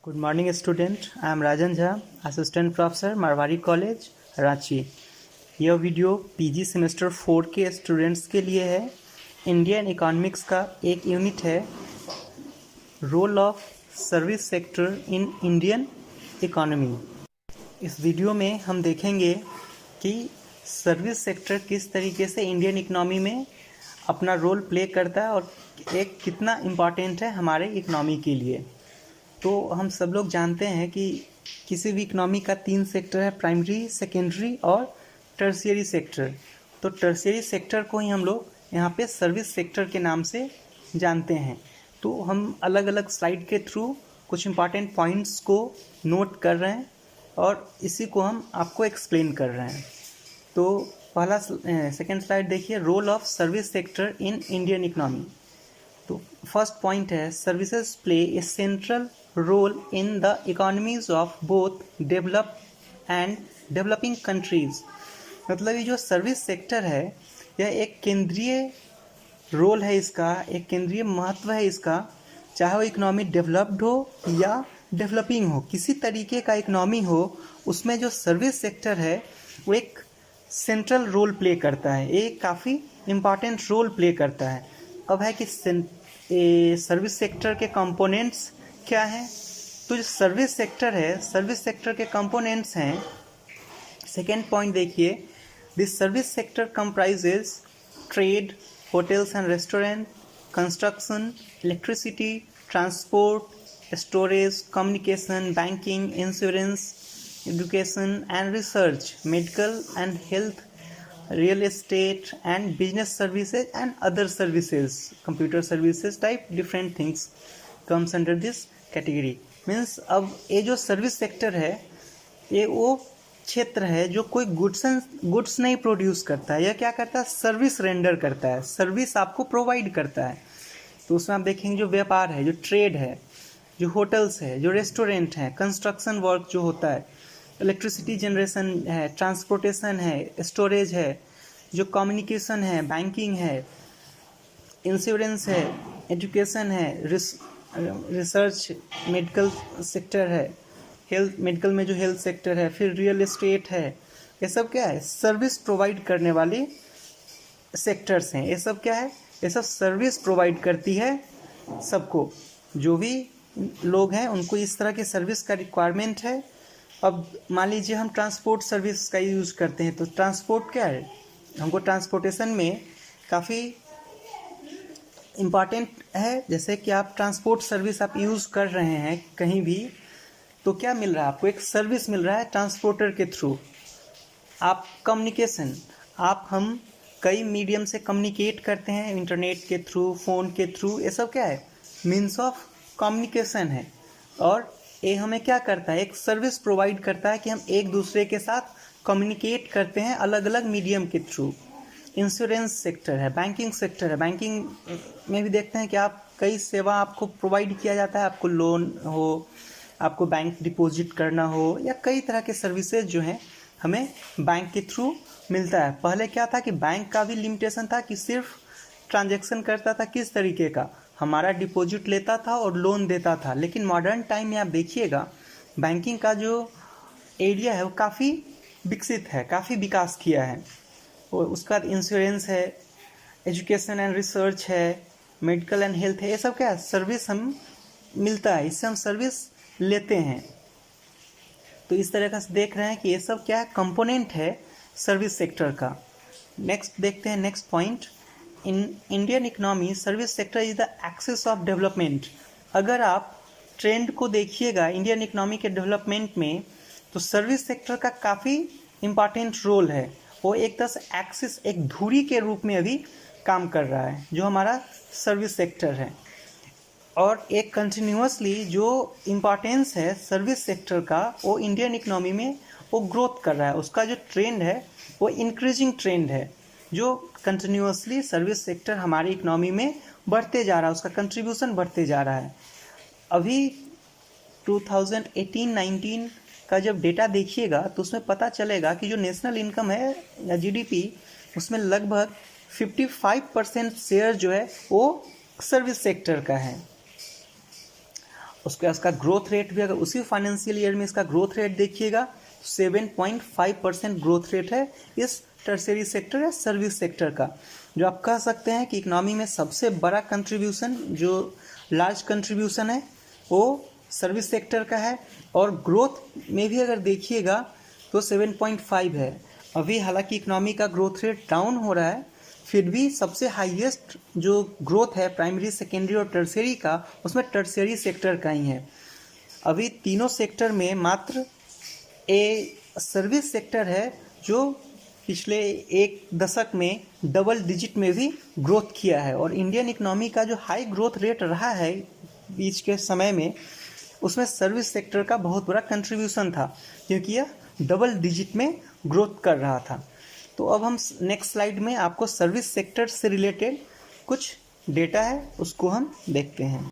Good morning, student. I am Rajan Jha, Assistant Professor, Marwari college Ranchi. यह video PG semester 4 के students के लिए है। इंडियन इकोनॉमिक्स का एक यूनिट है, role of service sector in Indian economy. इस वीडियो में हम देखेंगे कि सर्विस सेक्टर किस तरीके से इंडियन इकोनॉमी में अपना रोल प्ले करता है और एक कितना इम्पॉर्टेंट है हमारे इकोनॉमी के लिए। तो हम सब लोग जानते हैं कि किसी भी इकोनॉमी का 3 सेक्टर है, प्राइमरी, सेकेंडरी और टर्शियरी सेक्टर। तो टर्शियरी सेक्टर को ही हम लोग यहाँ पे सर्विस सेक्टर के नाम से जानते हैं। तो हम अलग अलग स्लाइड के थ्रू कुछ इम्पॉर्टेंट पॉइंट्स को नोट कर रहे हैं और इसी को हम आपको एक्सप्लेन कर रहे हैं। तो पहला सेकेंड स्लाइड देखिए, role of service sector in Indian economy. तो फर्स्ट पॉइंट है, services play a central role in the economies of both developed and developing countries. मतलब ये जो सर्विस सेक्टर है यह एक केंद्रीय रोल है, इसका एक केंद्रीय महत्व है इसका, चाहे वो इकोनॉमी डेवलप्ड हो या डेवलपिंग हो, किसी तरीके का इकोनॉमी हो, उसमें जो सर्विस सेक्टर है वो एक सेंट्रल रोल प्ले करता है, एक काफ़ी इम्पॉर्टेंट रोल प्ले करता है। अब है कि सर्विस सेक्टर के कंपोनेंट्स क्या हैं। तो जो सर्विस सेक्टर है, सर्विस सेक्टर के कंपोनेंट्स हैं, सेकेंड पॉइंट देखिए, this service sector comprises trade, hotels and restaurant, construction, electricity, transport, storage, communication, banking, insurance, education and research, medical and health, real estate and business services and other services, computer services type different things comes under this category। means अब ये जो service sector है ये वो क्षेत्र है जो कोई गुड्स नहीं प्रोड्यूस करता है, यह क्या करता है, सर्विस रेंडर करता है, सर्विस आपको प्रोवाइड करता है। तो उसमें आप देखेंगे जो व्यापार है, जो ट्रेड है, जो होटल्स है, जो रेस्टोरेंट है, कंस्ट्रक्शन वर्क जो होता है, इलेक्ट्रिसिटी जनरेशन है, ट्रांसपोर्टेशन है, स्टोरेज है, जो कम्युनिकेशन है, बैंकिंग है, इंश्योरेंस है, एजुकेशन है, रिसर्च, मेडिकल सेक्टर है, हेल्थ, मेडिकल में जो हेल्थ सेक्टर है, फिर रियल एस्टेट है, ये सब क्या है, सर्विस प्रोवाइड करने वाले सेक्टर्स हैं। ये सब क्या है, ये सब सर्विस प्रोवाइड करती है सबको, जो भी लोग हैं उनको इस तरह की सर्विस का रिक्वायरमेंट है। अब मान लीजिए हम ट्रांसपोर्ट सर्विस का यूज़ करते हैं, तो ट्रांसपोर्ट क्या है, हमको ट्रांसपोर्टेशन में काफ़ी इम्पॉर्टेंट है। जैसे कि आप ट्रांसपोर्ट सर्विस आप यूज़ कर रहे हैं कहीं भी, तो क्या मिल रहा है आपको, एक सर्विस मिल रहा है ट्रांसपोर्टर के थ्रू। आप कम्युनिकेशन, हम कई मीडियम से कम्युनिकेट करते हैं, इंटरनेट के थ्रू, फ़ोन के थ्रू, ये सब क्या है, मीन्स ऑफ कम्युनिकेशन है। और ये हमें क्या करता है, एक सर्विस प्रोवाइड करता है कि हम एक दूसरे के साथ कम्युनिकेट करते हैं अलग अलग मीडियम के थ्रू। इंश्योरेंस सेक्टर है, बैंकिंग सेक्टर है, बैंकिंग में भी देखते हैं कि आप कई सेवा आपको प्रोवाइड किया जाता है, आपको लोन हो, आपको बैंक डिपॉजिट करना हो, या कई तरह के सर्विसेज जो हैं हमें बैंक के थ्रू मिलता है। पहले क्या था कि बैंक का भी लिमिटेशन था कि सिर्फ ट्रांजैक्शन करता था, किस तरीके का, हमारा डिपॉजिट लेता था और लोन देता था। लेकिन मॉडर्न टाइम में आप देखिएगा बैंकिंग का जो एरिया है वो काफ़ी विकसित है, काफ़ी विकास किया है। और उसका बाद इंश्योरेंस है, एजुकेशन एंड रिसर्च है, मेडिकल एंड हेल्थ है, ये सब क्या है, सर्विस हम मिलता है, इससे हम सर्विस लेते हैं। तो इस तरह से देख रहे हैं कि ये सब क्या है, कंपोनेंट है सर्विस सेक्टर का। नेक्स्ट देखते हैं, next point, in Indian economy service sector is the axis of development. अगर आप ट्रेंड को देखिएगा इंडियन इकोनॉमी के डेवलपमेंट में, तो सर्विस सेक्टर का काफ़ी इम्पॉर्टेंट रोल है। वो एक तरह से एक्सिस, एक धुरी के रूप में अभी काम कर रहा है जो हमारा सर्विस सेक्टर है। और एक कंटिन्यूसली जो इम्पॉर्टेंस है सर्विस सेक्टर का, वो इंडियन इकोनॉमी में वो ग्रोथ कर रहा है, उसका जो ट्रेंड है वो इंक्रीजिंग ट्रेंड है, जो कंटिन्यूसली सर्विस सेक्टर हमारी इकोनॉमी में बढ़ते जा रहा है, उसका कंट्रीब्यूशन बढ़ते जा रहा है। अभी 2018-19 का जब डेटा देखिएगा तो उसमें पता चलेगा कि जो नेशनल इनकम है या जीडीपी, उसमें लगभग 55% शेयर जो है वो सर्विस सेक्टर का है। उसका ग्रोथ रेट भी, अगर उसी फाइनेंशियल ईयर में इसका ग्रोथ रेट देखिएगा 7.5% ग्रोथ रेट है इस टर्शियरी सेक्टर या सर्विस सेक्टर का, जो आप कह सकते हैं कि इकोनॉमी में सबसे बड़ा कंट्रीब्यूशन, जो लार्ज कंट्रीब्यूशन है वो सर्विस सेक्टर का है। और ग्रोथ में भी अगर देखिएगा तो 7.5 है। अभी हालांकि इकोनॉमी का ग्रोथ रेट डाउन हो रहा है, फिर भी सबसे हाईएस्ट जो ग्रोथ है प्राइमरी, सेकेंडरी और टर्शियरी का, उसमें टर्शियरी सेक्टर का ही है। अभी तीनों सेक्टर में मात्र सर्विस सेक्टर है जो पिछले एक दशक में डबल डिजिट में भी ग्रोथ किया है। और इंडियन इकोनॉमी का जो हाई ग्रोथ रेट रहा है बीच के समय में, उसमें सर्विस सेक्टर का बहुत बड़ा कंट्रीब्यूशन था, क्योंकि यह डबल डिजिट में ग्रोथ कर रहा था। तो अब हम नेक्स्ट स्लाइड में आपको सर्विस सेक्टर से रिलेटेड कुछ डेटा है उसको हम देखते हैं,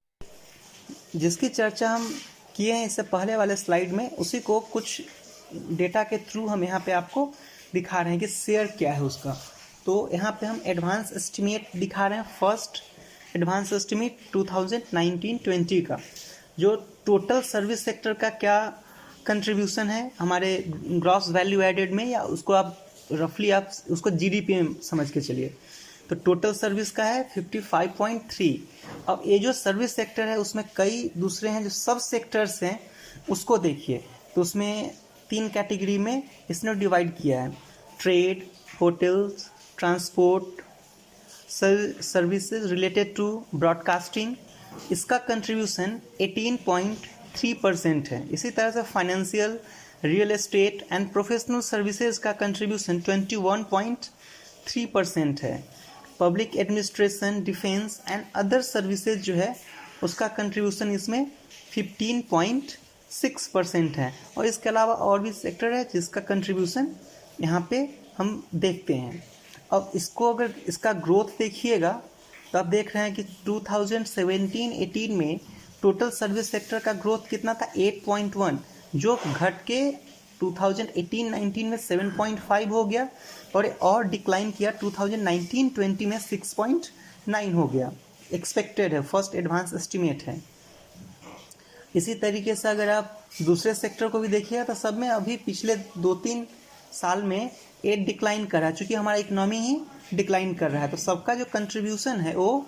जिसकी चर्चा हम किए हैं इससे पहले वाले स्लाइड में। उसी को कुछ डेटा के थ्रू हम यहाँ पे आपको दिखा रहे हैं कि शेयर क्या है उसका। तो यहाँ पे हम एडवांस एस्टिमेट दिखा रहे हैं, फर्स्ट एडवांस एस्टिमेट 2019-20 का, जो टोटल सर्विस सेक्टर का क्या कंट्रीब्यूशन है हमारे ग्रॉस वैल्यू एडेड में, या उसको आप रफली आप उसको जीडीपी में समझ के चलिए। तो टोटल सर्विस का है 55.3। अब ये जो सर्विस सेक्टर है उसमें कई दूसरे हैं जो सब सेक्टर्स हैं, उसको देखिए। तो उसमें 3 कैटेगरी में इसने डिवाइड किया है, trade, hotels, transport, services related to broadcasting. इसका कंट्रीब्यूशन 18.3% है। इसी तरह से financial, real estate and professional services का कंट्रीब्यूशन 21.3% है। Public administration, defence and other services जो है उसका कंट्रीब्यूशन इसमें 15.6% है। और इसके अलावा और भी सेक्टर है जिसका कंट्रीब्यूशन यहाँ पे हम देखते हैं। अब इसको अगर इसका ग्रोथ देखिएगा तो आप देख रहे हैं कि 2017-18 में टोटल सर्विस सेक्टर का ग्रोथ कितना था, 8.1, जो घट के 2018-19 में 7.5 हो गया, और डिक्लाइन किया 2019-20 में 6.9 हो गया। एक्सपेक्टेड है, फर्स्ट एडवांस एस्टिमेट है। इसी तरीके से अगर आप दूसरे सेक्टर को भी देखिएगा तो सब में अभी पिछले 2-3 साल में 8 डिक्लाइन कर रहा है, चूँकि हमारा इकोनॉमी ही डिक्लाइन कर रहा है, तो सबका जो कंट्रीब्यूशन है वो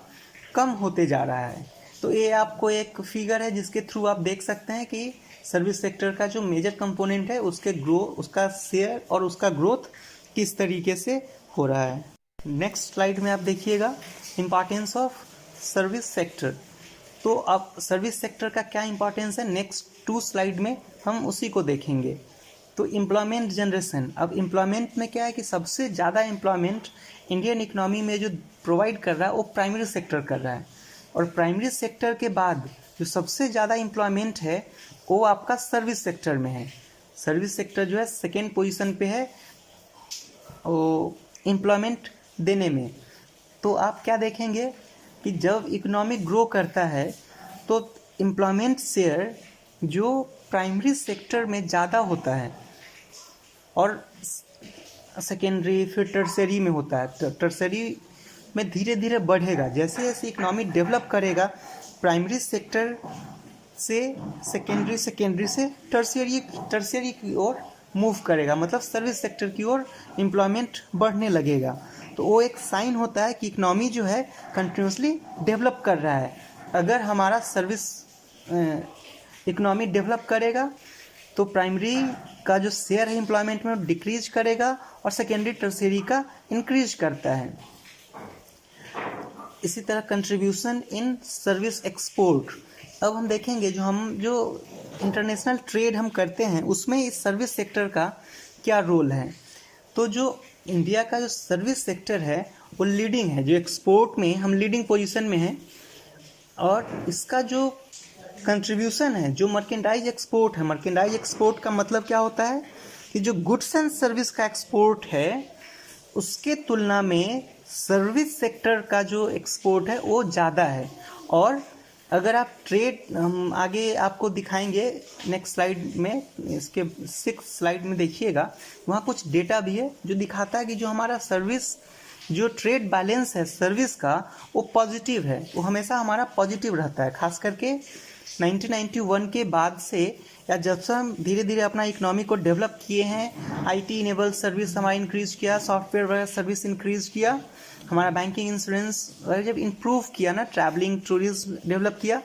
कम होते जा रहा है। तो ये आपको एक फिगर है जिसके थ्रू आप देख सकते हैं कि सर्विस सेक्टर का जो मेजर कंपोनेंट है उसका शेयर और उसका ग्रोथ किस तरीके से हो रहा है। नेक्स्ट स्लाइड में आप देखिएगा इम्पॉर्टेंस ऑफ सर्विस सेक्टर। तो अब सर्विस सेक्टर का क्या इम्पॉर्टेंस है, नेक्स्ट 2 स्लाइड में हम उसी को देखेंगे। तो एम्प्लॉयमेंट जनरेशन, अब एम्प्लॉयमेंट में क्या है कि सबसे ज़्यादा एम्प्लॉयमेंट इंडियन इकोनॉमी में जो प्रोवाइड कर रहा है वो प्राइमरी सेक्टर कर रहा है। और प्राइमरी सेक्टर के बाद जो सबसे ज़्यादा एम्प्लॉयमेंट है वो आपका सर्विस सेक्टर में है। सर्विस सेक्टर जो है सेकेंड पोजीशन पे है वो एम्प्लॉयमेंट देने में। तो आप क्या देखेंगे कि जब इकोनॉमी ग्रो करता है तो एम्प्लॉयमेंट शेयर जो प्राइमरी सेक्टर में ज़्यादा होता है और सेकेंडरी फिर टर्शरी में होता है। टर्शरी में धीरे धीरे बढ़ेगा, जैसे जैसे इकोनॉमी डेवलप करेगा प्राइमरी सेक्टर से सेकेंडरी से टर्शियरी की ओर मूव करेगा, मतलब सर्विस सेक्टर की ओर एम्प्लॉयमेंट बढ़ने लगेगा। तो वो एक साइन होता है कि इकोनॉमी जो है कंटिन्यूसली डेवलप कर रहा है। अगर हमारा सर्विस इकोनॉमी डेवलप करेगा तो प्राइमरी का जो शेयर है एम्प्लॉयमेंट में डिक्रीज करेगा और सेकेंडरी टर्शियरी का इंक्रीज करता है। इसी तरह कंट्रीब्यूशन इन सर्विस एक्सपोर्ट। अब हम देखेंगे जो इंटरनेशनल ट्रेड हम करते हैं उसमें इस सर्विस सेक्टर का क्या रोल है। तो जो इंडिया का जो सर्विस सेक्टर है वो लीडिंग है, जो एक्सपोर्ट में हम लीडिंग पोजीशन में हैं। और इसका जो कंट्रीब्यूशन है जो मर्केंडाइज एक्सपोर्ट है, मर्केंडाइज एक्सपोर्ट का मतलब क्या होता है कि जो गुड्स एंड सर्विस का एक्सपोर्ट है उसके तुलना में सर्विस सेक्टर का जो एक्सपोर्ट है वो ज़्यादा है। और अगर आप ट्रेड, हम आगे आपको दिखाएंगे नेक्स्ट स्लाइड में, इसके 6 स्लाइड में देखिएगा, वहाँ कुछ डेटा भी है जो दिखाता है कि जो हमारा सर्विस जो ट्रेड बैलेंस है सर्विस का वो पॉजिटिव है, वो हमेशा हमारा पॉजिटिव रहता है। खास करके 1991 के बाद से या जब से हम धीरे धीरे अपना इकोनॉमी को डेवलप किए हैं, आईटी इनेबल सर्विस हमारा इंक्रीज किया, सॉफ्टवेयर वगैरह सर्विस इंक्रीज किया, हमारा बैंकिंग इंश्योरेंस वगैरह जब इम्प्रूव किया ना, ट्रैवलिंग टूरिज्म डेवलप किया,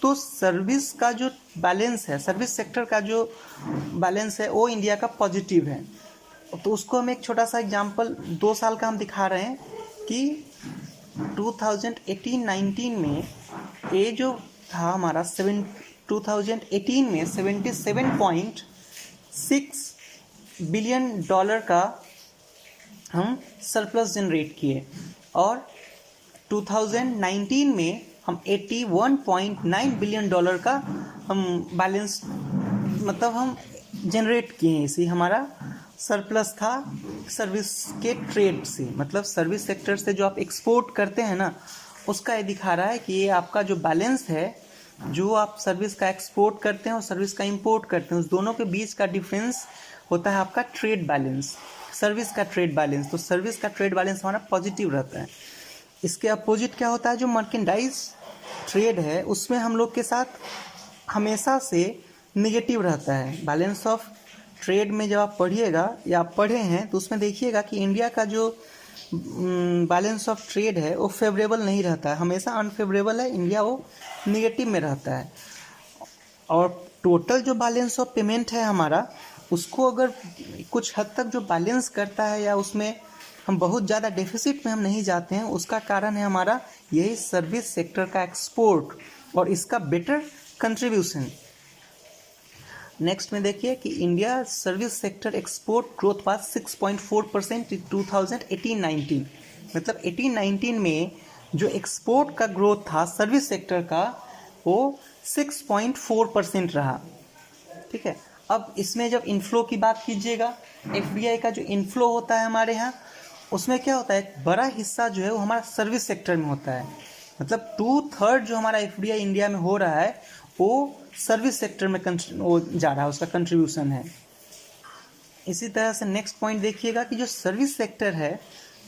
तो सर्विस का जो बैलेंस है, सर्विस सेक्टर का जो बैलेंस है वो इंडिया का पॉजिटिव है। तो उसको हम एक छोटा सा एग्जांपल 2 साल का हम दिखा रहे हैं कि 2018-19 में ये जो था हमारा 2018 में $77.6 बिलियन का हम सरप्लस जनरेट किए, और 2019 में हम $81.9 बिलियन का हम बैलेंस मतलब हम जनरेट किए हैं। इसी हमारा सरप्लस था सर्विस के ट्रेड से, मतलब सर्विस सेक्टर से जो आप एक्सपोर्ट करते हैं ना, उसका ये दिखा रहा है कि ये आपका जो बैलेंस है, जो आप सर्विस का एक्सपोर्ट करते हैं और सर्विस का इंपोर्ट करते हैं, उस दोनों के बीच का डिफरेंस होता है आपका ट्रेड बैलेंस, सर्विस का ट्रेड बैलेंस। तो सर्विस का ट्रेड बैलेंस हमारा पॉजिटिव रहता है। इसके अपोजिट क्या होता है, जो मर्केंडाइज ट्रेड है उसमें हम लोग के साथ हमेशा से नेगेटिव रहता है। बैलेंस ऑफ ट्रेड में जब आप पढ़िएगा या आप पढ़े हैं तो उसमें देखिएगा कि इंडिया का जो बैलेंस ऑफ ट्रेड है वो फेवरेबल नहीं रहता है, हमेशा अनफेवरेबल है, इंडिया वो नेगेटिव में रहता है। और टोटल जो बैलेंस ऑफ पेमेंट है हमारा, उसको अगर कुछ हद तक जो बैलेंस करता है या उसमें हम बहुत ज़्यादा डेफिसिट में हम नहीं जाते हैं, उसका कारण है हमारा यही सर्विस सेक्टर का एक्सपोर्ट और इसका बेटर कंट्रीब्यूशन। नेक्स्ट में देखिए कि India service sector export growth was 6.4% इन 2018-19, मतलब 18-19 में जो एक्सपोर्ट का ग्रोथ था सर्विस सेक्टर का वो 6.4% रहा। ठीक है, अब इसमें जब इनफ्लो की बात कीजिएगा, एफडीआई का जो इनफ्लो होता है हमारे यहाँ, उसमें क्या होता है, एक बड़ा हिस्सा जो है वो हमारा सर्विस सेक्टर में होता है, मतलब 2/3 जो हमारा एफडीआई इंडिया में हो रहा है वो सर्विस सेक्टर में वो जा रहा है, उसका कंट्रीब्यूशन है। इसी तरह से नेक्स्ट पॉइंट देखिएगा कि जो सर्विस सेक्टर है,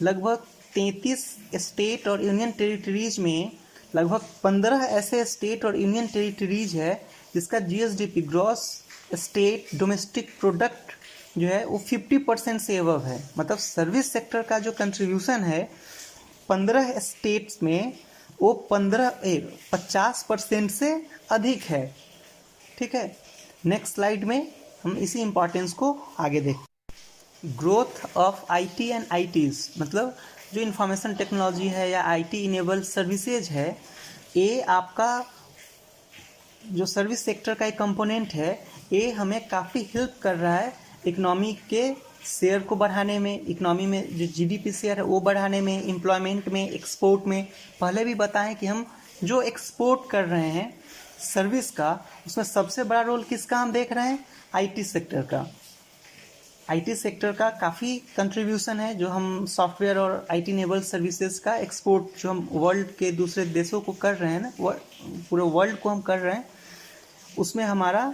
लगभग 33 स्टेट और यूनियन टेरिटरीज में लगभग 15 ऐसे स्टेट और यूनियन टेरिटरीज है जिसका GSDP, gross state domestic product जो है वो 50% से अबव है। मतलब सर्विस सेक्टर का जो कंट्रीब्यूशन है 15 स्टेट्स में वो 50% से अधिक है। ठीक है, नेक्स्ट स्लाइड में हम इसी इम्पोर्टेंस को आगे देखते हैं। Growth of IT and ITs, मतलब जो इंफॉर्मेशन टेक्नोलॉजी है या आईटी इनेबल सर्विसेज है, ये आपका जो सर्विस सेक्टर का एक कंपोनेंट है, ये हमें काफ़ी हेल्प कर रहा है इकोनॉमी के शेयर को बढ़ाने में, इकोनॉमी में जो जीडीपी शेयर है वो बढ़ाने में, एम्प्लॉयमेंट में, एक्सपोर्ट में। पहले भी बताएं कि हम जो एक्सपोर्ट कर रहे हैं सर्विस का, उसमें सबसे बड़ा रोल किसका हम देख रहे हैं, आईटी सेक्टर का। आईटी सेक्टर का काफ़ी कंट्रीब्यूशन है जो हम सॉफ्टवेयर और आईटी इनेबल सर्विसेज का एक्सपोर्ट जो हम वर्ल्ड के दूसरे देशों को कर रहे हैं ना, पूरे वर्ल्ड को हम कर रहे हैं, उसमें हमारा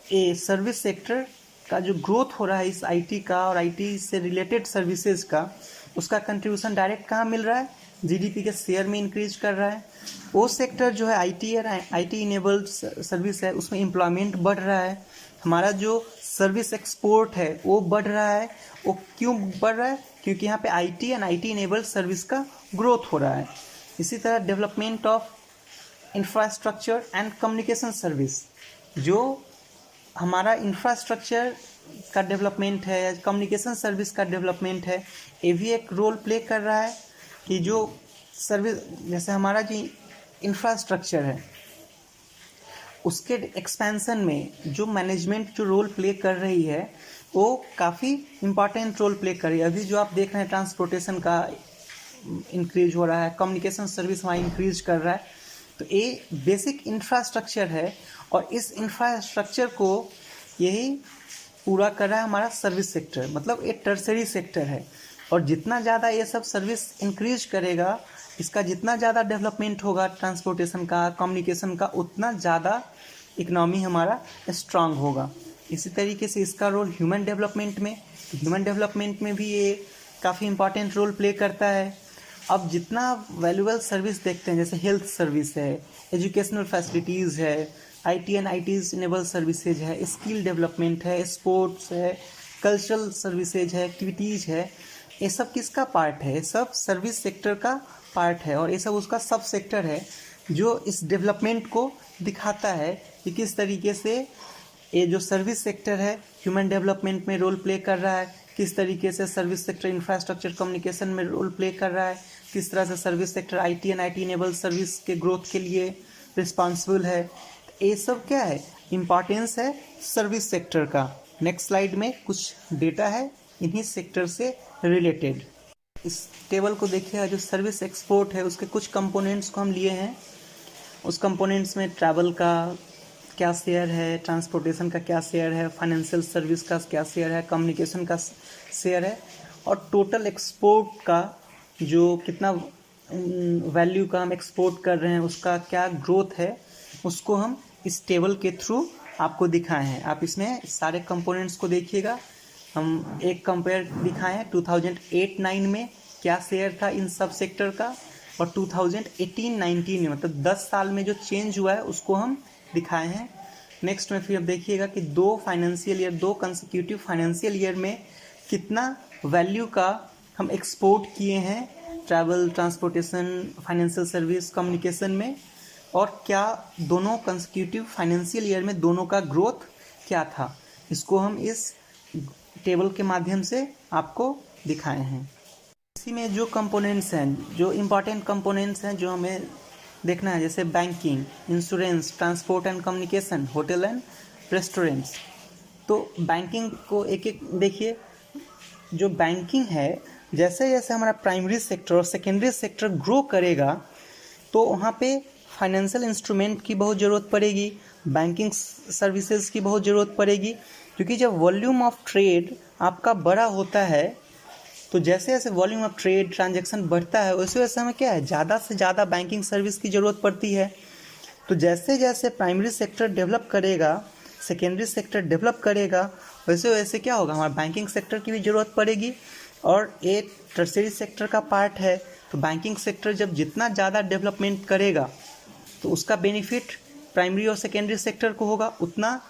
ये सर्विस सेक्टर का जो ग्रोथ हो रहा है इस आईटी का और आईटी से रिलेटेड सर्विसेज का, उसका कंट्रीब्यूशन डायरेक्ट कहाँ मिल रहा है, जीडीपी के शेयर में इंक्रीज कर रहा है। वो सेक्टर जो है आईटी और आईटी इनेबल्ड सर्विस है, उसमें एम्प्लॉयमेंट बढ़ रहा है। हमारा जो सर्विस एक्सपोर्ट है वो बढ़ रहा है। वो क्यों बढ़ रहा है, क्योंकि यहाँ पे IT and IT enabled service का ग्रोथ हो रहा है। इसी तरह development of infrastructure and communication service, जो हमारा इंफ्रास्ट्रक्चर का डेवलपमेंट है या कम्युनिकेशन सर्विस का डेवलपमेंट है, ये भी एक रोल प्ले कर रहा है कि जो सर्विस, जैसे हमारा जो इंफ्रास्ट्रक्चर है उसके एक्सपेंशन में जो मैनेजमेंट जो रोल प्ले कर रही है वो काफ़ी इम्पॉर्टेंट रोल प्ले कर रही है। अभी जो आप देख रहे हैं ट्रांसपोर्टेशन का इंक्रीज हो रहा है, कम्युनिकेशन सर्विस वहाँ इंक्रीज कर रहा है, तो ये बेसिक इंफ्रास्ट्रक्चर है और इस इंफ्रास्ट्रक्चर को यही पूरा कर रहा है हमारा सर्विस सेक्टर, मतलब एक टर्सरी सेक्टर है। और जितना ज़्यादा ये सब सर्विस इंक्रीज करेगा, इसका जितना ज़्यादा डेवलपमेंट होगा ट्रांसपोर्टेशन का, कम्युनिकेशन का, उतना ज़्यादा इकनॉमी हमारा स्ट्रांग होगा। इसी तरीके से इसका रोल ह्यूमन डेवलपमेंट में भी ये काफ़ी इम्पॉर्टेंट रोल प्ले करता है। अब जितना वैल्यूएबल सर्विस देखते हैं, जैसे हेल्थ सर्विस है, एजुकेशनल फैसिलिटीज़ है, IT and ITs enable services है, स्किल डेवलपमेंट है, स्पोर्ट्स है, कल्चरल सर्विसेज है, एक्टिविटीज़ है। ये सब किसका पार्ट है? ये सब सर्विस सेक्टर का पार्ट है और ये सब उसका सब सेक्टर है जो इस डेवलपमेंट को दिखाता है कि किस तरीके से ये जो सर्विस सेक्टर है ह्यूमन डेवलपमेंट में रोल प्ले कर रहा है, किस तरीके से सर्विस सेक्टर इंफ्रास्ट्रक्चर कम्युनिकेशन में रोल प्ले कर रहा है, किस तरह से service sector IT and IT enable service के ग्रोथ के लिए रिस्पॉन्सिबल है। ये सब क्या है? इम्पॉर्टेंस है सर्विस सेक्टर का। नेक्स्ट स्लाइड में कुछ डेटा है इन्हीं सेक्टर से रिलेटेड। इस टेबल को देखिएगा, जो सर्विस एक्सपोर्ट है उसके कुछ कंपोनेंट्स को हम लिए हैं। उस कंपोनेंट्स में ट्रैवल का क्या शेयर है, ट्रांसपोर्टेशन का क्या शेयर है, फाइनेंशियल सर्विस का क्या शेयर है, कम्युनिकेशन का शेयर है और टोटल एक्सपोर्ट का जो कितना वैल्यू का हम एक्सपोर्ट कर रहे हैं उसका क्या ग्रोथ है, उसको हम इस टेबल के थ्रू आपको दिखाए हैं। आप इसमें सारे कंपोनेंट्स को देखिएगा। हम एक कंपेयर दिखाए हैं 2008-9 में क्या शेयर था इन सब सेक्टर का और 2018-19 में, मतलब 10 साल में जो चेंज हुआ है उसको हम दिखाए हैं। नेक्स्ट में फिर आप देखिएगा कि दो कंसेक्यूटिव फाइनेंशियल ईयर में कितना वैल्यू का हम एक्सपोर्ट किए हैं travel, transportation, financial service, communication में, और क्या दोनों कंसेक्यूटिव फाइनेंशियल ईयर में दोनों का ग्रोथ क्या था, इसको हम इस टेबल के माध्यम से आपको दिखाए हैं। इसी में जो कंपोनेंट्स हैं, जो इम्पॉर्टेंट कंपोनेंट्स हैं जो हमें देखना है, जैसे banking, insurance, transport and communication, hotel and restaurants. तो बैंकिंग को एक एक देखिए। जो बैंकिंग है, जैसे जैसे हमारा प्राइमरी सेक्टर और सेकेंडरी सेक्टर ग्रो करेगा तो वहाँ पे फाइनेंशियल इंस्ट्रूमेंट की बहुत ज़रूरत पड़ेगी, बैंकिंग सर्विसेज की बहुत ज़रूरत पड़ेगी, क्योंकि जब वॉल्यूम ऑफ ट्रेड आपका बड़ा होता है तो जैसे जैसे वॉल्यूम ऑफ ट्रेड ट्रांजैक्शन बढ़ता है वैसे वैसे हमें क्या है, ज़्यादा से ज़्यादा बैंकिंग सर्विस की ज़रूरत पड़ती है। तो जैसे जैसे प्राइमरी सेक्टर डेवलप करेगा, सेकेंडरी सेक्टर डेवलप करेगा, वैसे वैसे क्या होगा, हमारा बैंकिंग सेक्टर की भी ज़रूरत पड़ेगी और एक टर्शियरी सेक्टर का पार्ट है। तो बैंकिंग सेक्टर जब जितना ज़्यादा डेवलपमेंट करेगा तो उसका बेनिफिट प्राइमरी और सेकेंडरी सेक्टर को होगा, उतना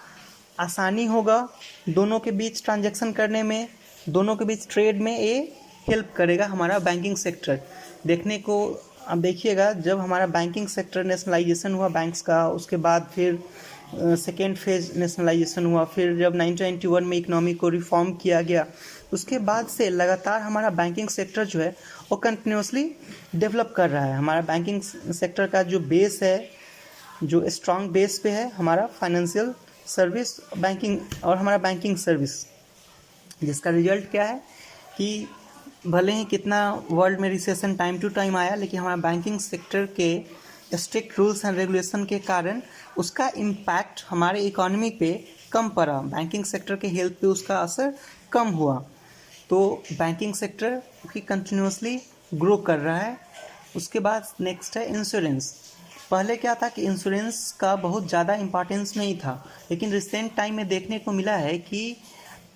आसानी होगा दोनों के बीच ट्रांजैक्शन करने में, दोनों के बीच ट्रेड में ये हेल्प करेगा हमारा बैंकिंग सेक्टर। देखने को अब देखिएगा, जब हमारा बैंकिंग सेक्टर नेशनलाइजेशन हुआ बैंक्स का, उसके बाद फिर सेकेंड फेज नेशनलाइजेशन हुआ, फिर जब 1991 में इकोनॉमी को रिफॉर्म किया गया, उसके बाद से लगातार हमारा बैंकिंग सेक्टर जो है वो कंटिन्यूसली डेवलप कर रहा है। हमारा बैंकिंग सेक्टर का जो बेस है, जो स्ट्रॉन्ग बेस पे है हमारा फाइनेंशियल सर्विस बैंकिंग और हमारा बैंकिंग सर्विस, जिसका रिजल्ट क्या है कि भले ही कितना वर्ल्ड में रिसेशन टाइम टू टाइम आया, लेकिन हमारा बैंकिंग सेक्टर के स्ट्रिक्ट रूल्स एंड रेगुलेशन के कारण उसका इम्पैक्ट हमारे इकोनॉमी पे कम पड़ा, बैंकिंग सेक्टर के हेल्थ पे उसका असर कम हुआ। तो बैंकिंग सेक्टर की कंटिन्यूसली ग्रो कर रहा है। उसके बाद नेक्स्ट है इंश्योरेंस। पहले क्या था कि इंश्योरेंस का बहुत ज़्यादा इम्पोर्टेंस नहीं था, लेकिन रिसेंट टाइम में देखने को मिला है कि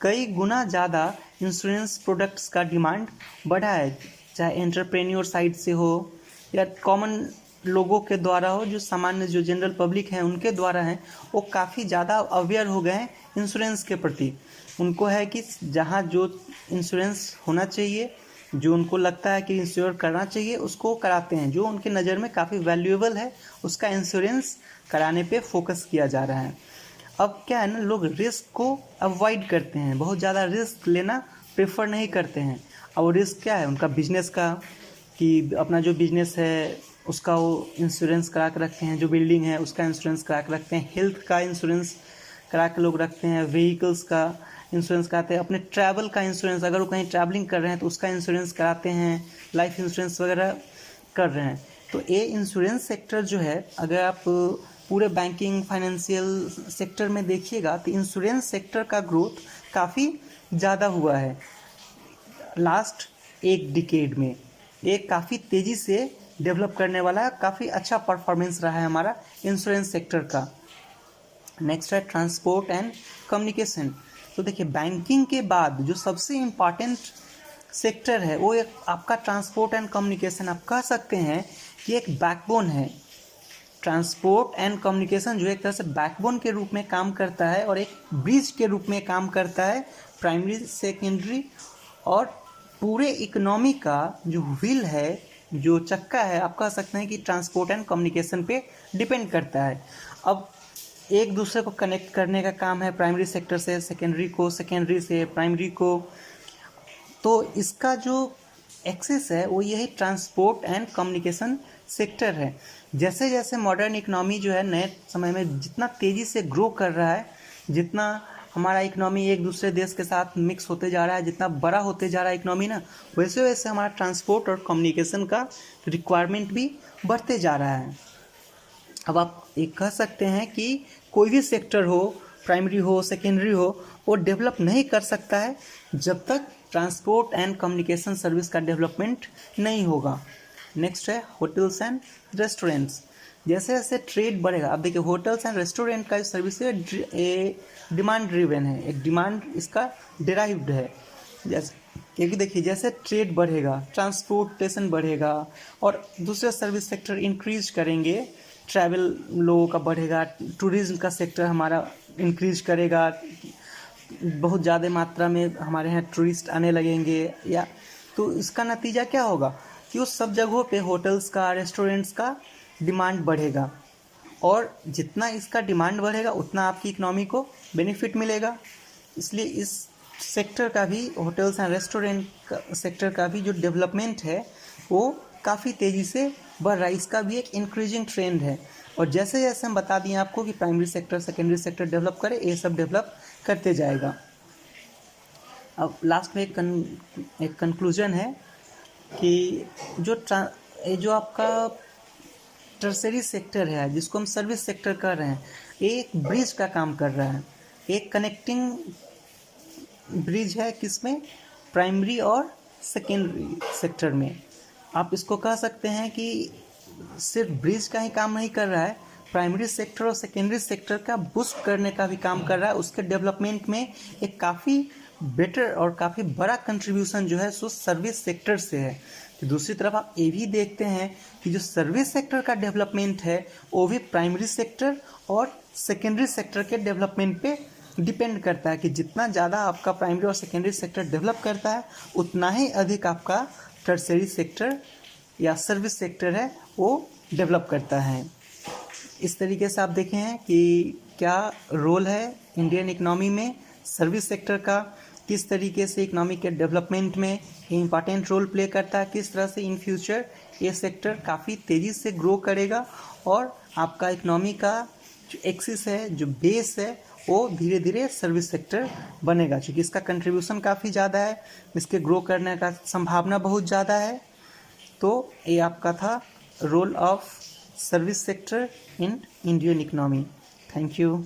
कई गुना ज़्यादा इंश्योरेंस प्रोडक्ट्स का डिमांड बढ़ा है, चाहे एंटरप्रेन्योर साइड से हो या कॉमन लोगों के द्वारा हो, जो सामान्य जो जनरल पब्लिक है उनके द्वारा है, वो काफ़ी ज़्यादा अवेयर हो गए हैं इंश्योरेंस के प्रति। उनको है कि जहाँ जो इंश्योरेंस होना चाहिए, जो उनको लगता है कि इंश्योर करना चाहिए, उसको कराते हैं। जो उनके नज़र में काफ़ी वैल्यूएबल है उसका इंश्योरेंस कराने पे फोकस किया जा रहा है। अब क्या है ना, लोग रिस्क को अवॉइड करते हैं, बहुत ज़्यादा रिस्क लेना प्रेफर नहीं करते हैं। और रिस्क क्या है, उनका बिजनेस का, कि अपना जो बिजनेस है उसका वो इंश्योरेंस करा के रखते हैं, जो बिल्डिंग है उसका इंश्योरेंस करा के रखते हैं, हेल्थ का इंश्योरेंस करा के लोग रखते हैं, व्हीकल्स का इंश्योरेंस कराते हैं, अपने ट्रैवल का इंश्योरेंस, अगर वो कहीं ट्रैवलिंग कर रहे हैं तो उसका इंश्योरेंस कराते हैं, लाइफ इंश्योरेंस वगैरह कर रहे हैं। तो ये इंश्योरेंस सेक्टर जो है, अगर आप पूरे बैंकिंग फाइनेंशियल सेक्टर में देखिएगा तो इंश्योरेंस सेक्टर का ग्रोथ काफ़ी ज़्यादा हुआ है लास्ट एक डिकेड में। ये काफ़ी तेज़ी से डेवलप करने वाला, काफ़ी अच्छा परफॉर्मेंस रहा है हमारा इंश्योरेंस सेक्टर का। नेक्स्ट है ट्रांसपोर्ट एंड कम्युनिकेशन। तो देखिए, बैंकिंग के बाद जो सबसे इम्पॉर्टेंट सेक्टर है वो एक आपका ट्रांसपोर्ट एंड कम्युनिकेशन। आप कह सकते हैं कि एक बैकबोन है। ट्रांसपोर्ट एंड कम्युनिकेशन जो एक तरह से बैकबोन के रूप में काम करता है और एक ब्रिज के रूप में काम करता है प्राइमरी सेकेंडरी और पूरे इकोनॉमी का जो व्हील है, जो चक्का है, आप कह सकते हैं कि ट्रांसपोर्ट एंड कम्युनिकेशन पे डिपेंड करता है। अब एक दूसरे को कनेक्ट करने का काम है प्राइमरी सेक्टर से सेकेंडरी को, सेकेंडरी से प्राइमरी को। तो इसका जो एक्सेस है वो यही ट्रांसपोर्ट एंड कम्युनिकेशन सेक्टर है। जैसे जैसे मॉडर्न इकोनॉमी जो है नए समय में जितना तेज़ी से ग्रो कर रहा है, जितना हमारा इकोनॉमी एक दूसरे देश के साथ मिक्स होते जा रहा है, जितना बड़ा होते जा रहा है इकोनॉमी ना, वैसे वैसे हमारा ट्रांसपोर्ट और कम्युनिकेशन का रिक्वायरमेंट भी बढ़ते जा रहा है। अब आप एक कह सकते हैं कि कोई भी सेक्टर हो, प्राइमरी हो, सेकेंडरी हो, वो डेवलप नहीं कर सकता है जब तक ट्रांसपोर्ट एंड कम्युनिकेशन सर्विस का डेवलपमेंट नहीं होगा। नेक्स्ट है होटल्स एंड रेस्टोरेंट्स। जैसे जैसे ट्रेड बढ़ेगा, अब देखिए होटल्स एंड रेस्टोरेंट का जो सर्विस है डिमांड ड्रिवन है, एक डिमांड इसका डिराइव्ड है। जैसे क्योंकि देखिए जैसे ट्रेड बढ़ेगा, ट्रांसपोर्टेशन बढ़ेगा और दूसरे सर्विस सेक्टर इंक्रीज करेंगे, ट्रैवल लोगों का बढ़ेगा, टूरिज्म का सेक्टर हमारा इंक्रीज करेगा, बहुत ज़्यादा मात्रा में हमारे यहाँ टूरिस्ट आने लगेंगे, या तो इसका नतीजा क्या होगा कि उस सब जगहों पे होटल्स का, रेस्टोरेंट्स का डिमांड बढ़ेगा और जितना इसका डिमांड बढ़ेगा उतना आपकी इकनॉमी को बेनिफिट मिलेगा। इसलिए इस सेक्टर का भी, होटल्स एंड रेस्टोरेंट सेक्टर का भी जो डेवलपमेंट है वो काफ़ी तेज़ी से बढ़ रहा है, इसका भी एक इंक्रीजिंग ट्रेंड है। और जैसे जैसे हम बता दिए आपको कि primary sector, secondary sector develop करे, ये सब डेवलप करते जाएगा। अब लास्ट में एक कंक्लूजन है कि जो आपका टर्सरी सेक्टर है, जिसको हम सर्विस सेक्टर कर रहे हैं, ये एक ब्रिज का काम कर रहा है, एक कनेक्टिंग ब्रिज है, किसमें, प्राइमरी और सेकेंडरी सेक्टर में। आप इसको कह सकते हैं कि सिर्फ ब्रिज का ही काम नहीं कर रहा है, प्राइमरी सेक्टर और सेकेंडरी सेक्टर का बूस्ट करने का भी काम कर रहा है। उसके डेवलपमेंट में एक काफ़ी बेटर और काफ़ी बड़ा कंट्रीब्यूशन जो है सो सर्विस सेक्टर से है। तो दूसरी तरफ आप ये भी देखते हैं कि जो सर्विस सेक्टर का डेवलपमेंट है वो भी प्राइमरी सेक्टर और सेकेंडरी सेक्टर के डेवलपमेंट पे डिपेंड करता है कि जितना ज़्यादा आपका प्राइमरी और सेकेंडरी सेक्टर डेवलप करता है उतना ही अधिक आपका टर्सरी सेक्टर या सर्विस सेक्टर है वो डेवलप करता है। इस तरीके से आप देखें हैं कि क्या रोल है इंडियन इकनॉमी में सर्विस सेक्टर का, किस तरीके से इकनॉमी के डेवलपमेंट में ये इम्पॉर्टेंट रोल प्ले करता है, किस तरह से इन फ्यूचर ये सेक्टर काफ़ी तेज़ी से ग्रो करेगा और आपका इकनॉमी का जो एक्सिस है, जो बेस है, वो धीरे धीरे सर्विस सेक्टर बनेगा। क्योंकि इसका कंट्रीब्यूशन काफ़ी ज़्यादा है, इसके ग्रो करने का संभावना बहुत ज़्यादा है। तो ये आपका था role of service sector in Indian economy. Thank you.